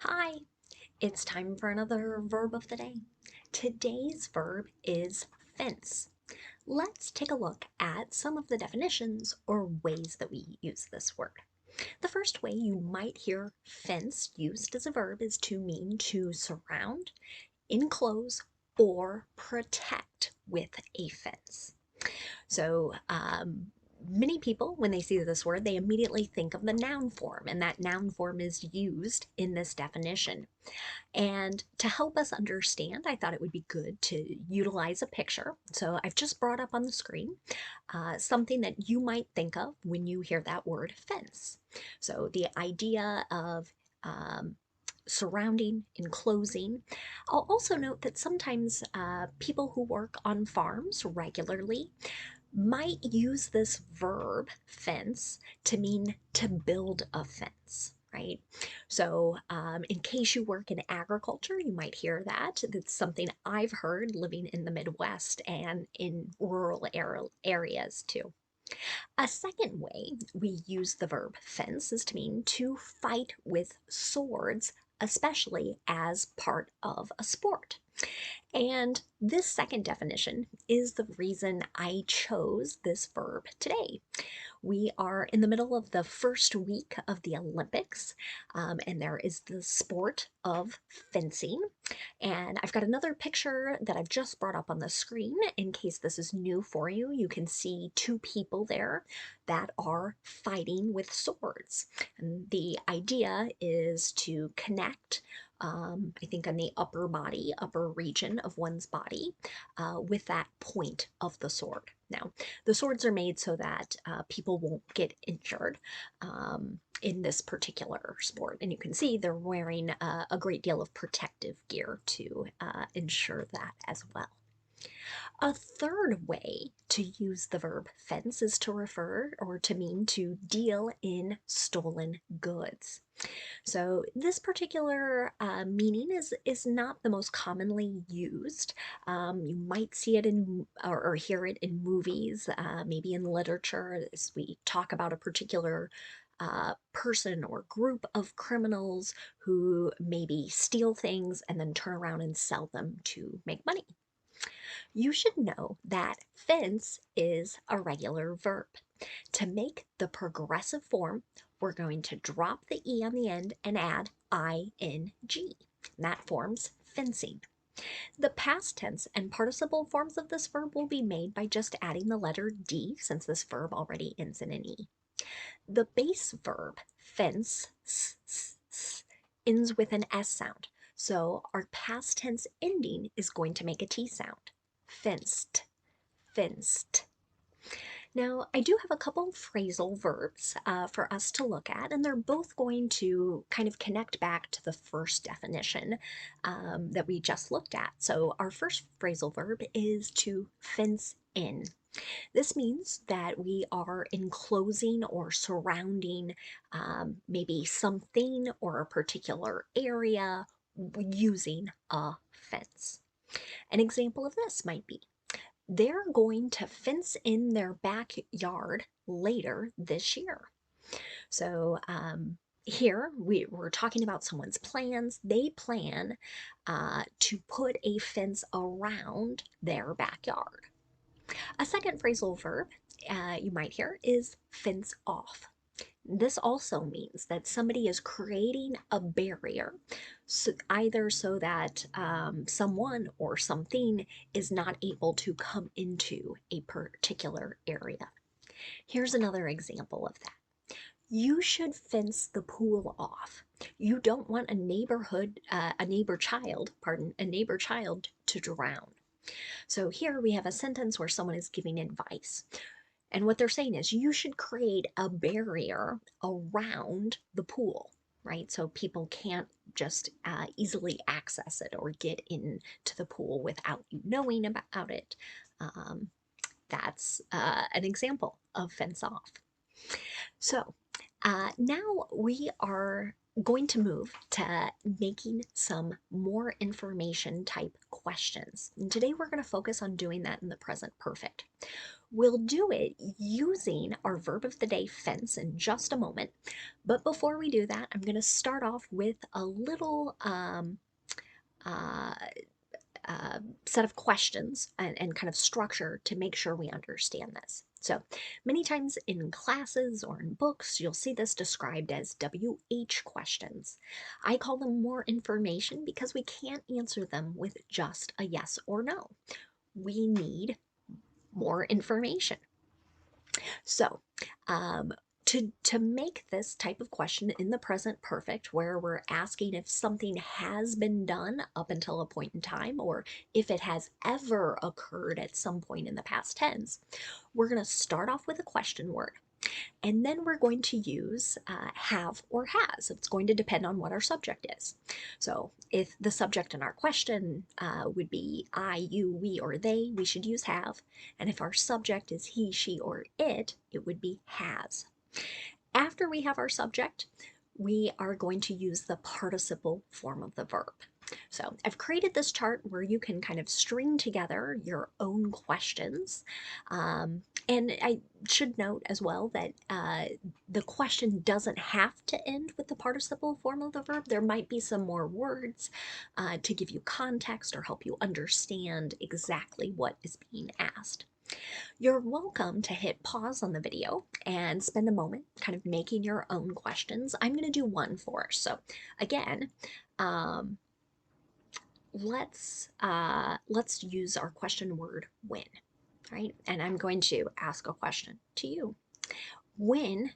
Hi, it's time for another verb of the day. Today's verb is fence. Let's take a look at some of the definitions or ways that we use this word. The first way you might hear fence used as a verb is to mean to surround, enclose, or protect with a fence. So, many people, when they see this word, they immediately think of the noun form, and that noun form is used in this definition. And to help us understand, I thought it would be good to utilize a picture. So I've just brought up on the screen something that you might think of when you hear that word fence. So the idea of surrounding, enclosing. I'll also note that sometimes people who work on farms regularly might use this verb fence to mean to build a fence, right? So, in case you work in agriculture, you might hear that. That's something I've heard living in the Midwest and in rural areas too. A second way we use the verb fence is to mean to fight with swords, especially as part of a sport. And this second definition is the reason I chose this verb today. We are in the middle of the first week of the Olympics, and there is the sport of fencing. And I've got another picture that I've just brought up on the screen in case this is new for you. You can see two people there that are fighting with swords. And the idea is to connect, I think, on the upper body, upper region of one's body with that point of the sword. Now, the swords are made so that people won't get injured in this particular sport. And you can see they're wearing a great deal of protective gear to ensure that as well. A third way to use the verb fence is to refer or to mean to deal in stolen goods. So this particular meaning is not the most commonly used. You might see it in or hear it in movies, maybe in literature, as we talk about a particular person or group of criminals who maybe steal things and then turn around and sell them to make money. You should know that fence is a regular verb. To make the progressive form, we're going to drop the E on the end and add ing. That forms fencing. The past tense and participle forms of this verb will be made by just adding the letter D, since this verb already ends in an E. The base verb, fence, ends with an S sound. So our past tense ending is going to make a T sound. Fenced, fenced. Now, I do have a couple phrasal verbs for us to look at, and they're both going to kind of connect back to the first definition that we just looked at. So, our first phrasal verb is to fence in. This means that we are enclosing or surrounding maybe something or a particular area using a fence. An example of this might be they're going to fence in their backyard later this year. So, here we're talking about someone's plans. They plan to put a fence around their backyard. A second phrasal verb you might hear is fence off. This also means that somebody is creating a barrier, so either so that someone or something is not able to come into a particular area. Here's another example of that. You should fence the pool off. You don't want a neighbor child to drown. So here we have a sentence where someone is giving advice. And what they're saying is you should create a barrier around the pool, right? So people can't just easily access it or get into the pool without you knowing about it. Um, that's an example of fence off. So now we are going to move to making some more information type questions. And today we're going to focus on doing that in the present perfect. We'll do it using our verb of the day, fence, in just a moment. But before we do that, I'm going to start off with a little uh, set of questions and kind of structure to make sure we understand this. So many times in classes or in books, you'll see this described as WH questions. I call them more information because we can't answer them with just a yes or no. We need more information. So, to make this type of question in the present perfect, where we're asking if something has been done up until a point in time, or if it has ever occurred at some point in the past tense, we're going to start off with a question word. And then we're going to use have or has. It's going to depend on what our subject is. So if the subject in our question would be I, you, we, or they, we should use have. And if our subject is he, she, or it would be has. After we have our subject, we are going to use the participle form of the verb. So I've created this chart where you can kind of string together your own questions. And I should note as well that the question doesn't have to end with the participle form of the verb. There might be some more words to give you context or help you understand exactly what is being asked. You're welcome to hit pause on the video and spend a moment kind of making your own questions. I'm going to do one for us. So again, let's use our question word when, right? And I'm going to ask a question to you. When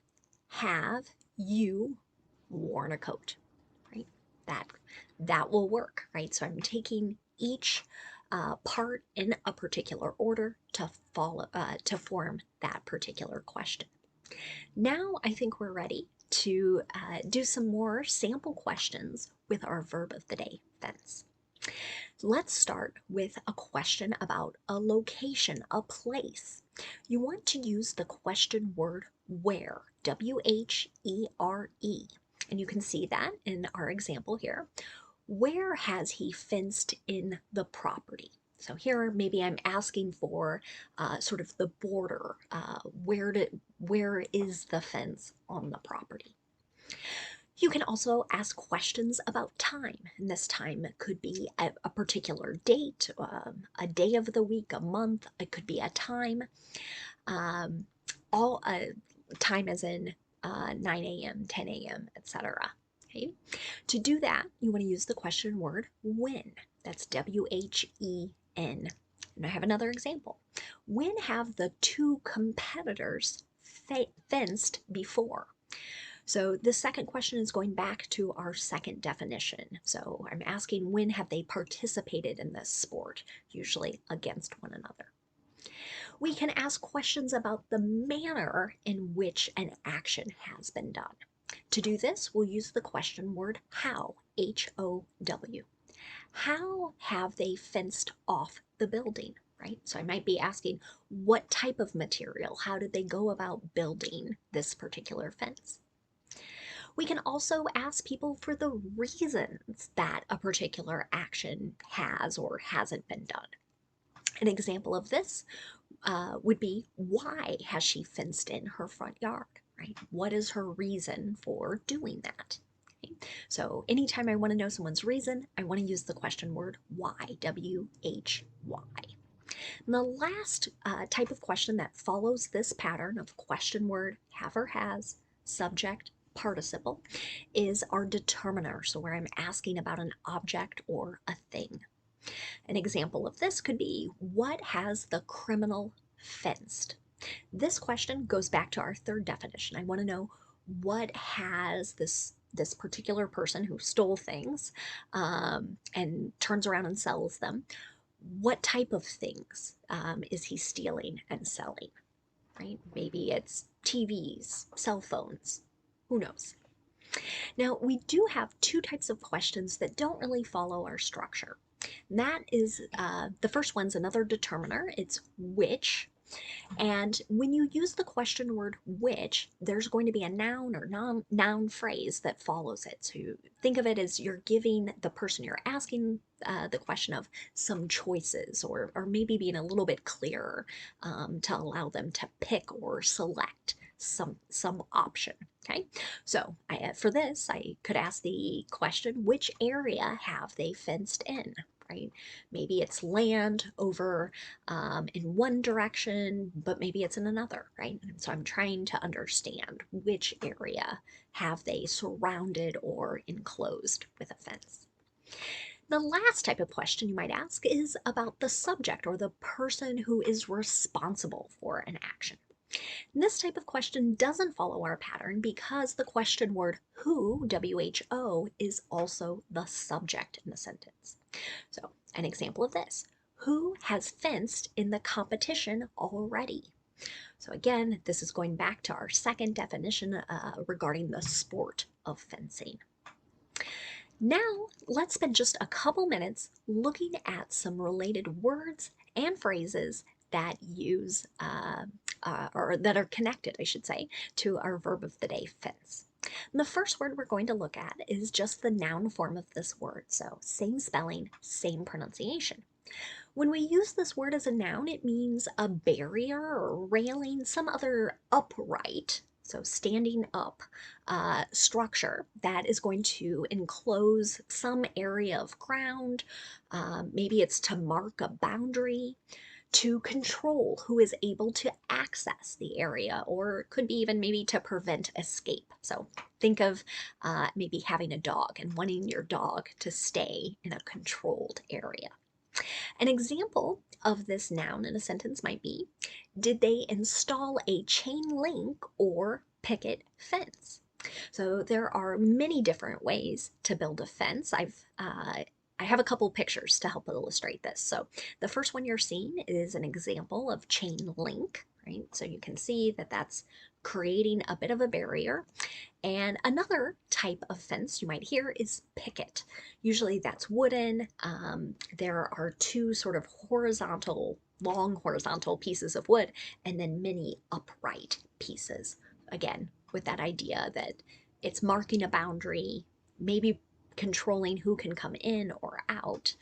have you worn a coat? Right? That will work, right? So I'm taking each part in a particular order to form that particular question. Now I think we're ready to do some more sample questions with our verb of the day, fence. Let's start with a question about a location, a place. You want to use the question word where, W-H-E-R-E. And you can see that in our example here. Where has he fenced in the property? So here maybe I'm asking for sort of the border. Where is the fence on the property? You can also ask questions about time, and this time could be a particular date, a day of the week, a month. It could be a time, all time as in 9 a.m., 10 a.m., etc. Okay. To do that, you want to use the question word when. That's W-H-E-N. And I have another example. When have the two competitors fenced before? So the second question is going back to our second definition. So I'm asking when have they participated in this sport, usually against one another. We can ask questions about the manner in which an action has been done. To do this, we'll use the question word how, H-O-W. How have they fenced off the building, right? So I might be asking what type of material, how did they go about building this particular fence? We can also ask people for the reasons that a particular action has or hasn't been done. An example of this would be, why has she fenced in her front yard, right? What is her reason for doing that? Okay. So anytime I want to know someone's reason, I want to use the question word why, W-H-Y. And the last type of question that follows this pattern of question word, have or has, subject, participle, is our determiner, so where I'm asking about an object or a thing. An example of this could be, what has the criminal fenced? This question goes back to our third definition. I want to know what has this particular person who stole things and turns around and sells them, what type of things is he stealing and selling, right? Maybe it's TVs, cell phones, who knows? Now, we do have two types of questions that don't really follow our structure. And that is, the first one's another determiner. It's which, And when you use the question word which, there's going to be a noun or noun phrase that follows it. So you think of it as you're giving the person you're asking the question of some choices, or maybe being a little bit clearer to allow them to pick or select some option. Okay, so for this, I could ask the question, which area have they fenced in? Right? Maybe it's land over in one direction, but maybe it's in another, right? And so I'm trying to understand which area have they surrounded or enclosed with a fence. The last type of question you might ask is about the subject or the person who is responsible for an action. And this type of question doesn't follow our pattern because the question word who, W-H-O, is also the subject in the sentence. So, an example of this: who has fenced in the competition already? So again, this is going back to our second definition regarding the sport of fencing. Now, let's spend just a couple minutes looking at some related words and phrases that use or that are connected, I should say, to our verb of the day, fence. And the first word we're going to look at is just the noun form of this word, so same spelling, same pronunciation. When we use this word as a noun, it means a barrier or railing, some other upright, so standing up, structure that is going to enclose some area of ground. Maybe it's to mark a boundary, to control who is able to access the area, or it could be even maybe to prevent escape. So think of maybe having a dog and wanting your dog to stay in a controlled area. An example of this noun in a sentence might be, did they install a chain link or picket fence? So there are many different ways to build a fence. I have a couple pictures to help illustrate this. So the first one you're seeing is an example of chain link, right? So you can see that that's creating a bit of a barrier. And another type of fence you might hear is picket. Usually that's wooden. There are two sort of long horizontal pieces of wood, and then many upright pieces. Again, with that idea that it's marking a boundary, maybe controlling who can come in or out.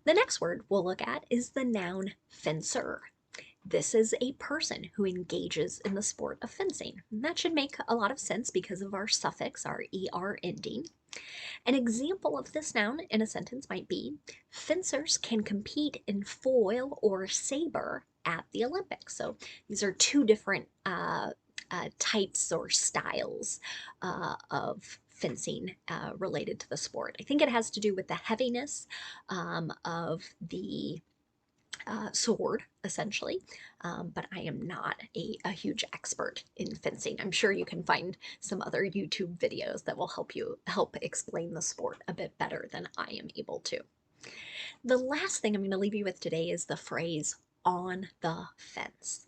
The next word we'll look at is the noun fencer. This is a person who engages in the sport of fencing. And that should make a lot of sense because of our suffix, our ER ending. An example of this noun in a sentence might be, fencers can compete in foil or saber at the Olympics. So these are two different types or styles of fencing related to the sport. I think it has to do with the heaviness of the sword, essentially, but I am not a huge expert in fencing. I'm sure you can find some other YouTube videos that will help explain the sport a bit better than I am able to. The last thing I'm going to leave you with today is the phrase on the fence.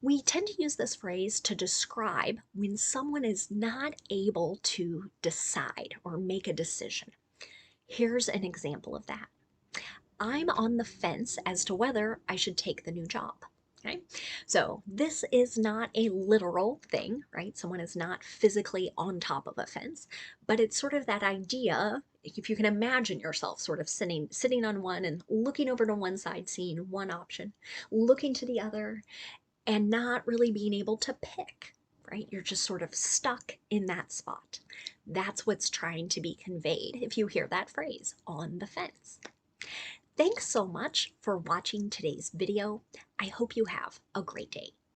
We tend to use this phrase to describe when someone is not able to decide or make a decision. Here's an example of that. I'm on the fence as to whether I should take the new job. Okay, so this is not a literal thing, right? Someone is not physically on top of a fence, but it's sort of that idea, if you can imagine yourself sort of sitting on one and looking over to one side, seeing one option, looking to the other, and not really being able to pick, right? You're just sort of stuck in that spot. That's what's trying to be conveyed if you hear that phrase, on the fence. Thanks so much for watching today's video. I hope you have a great day.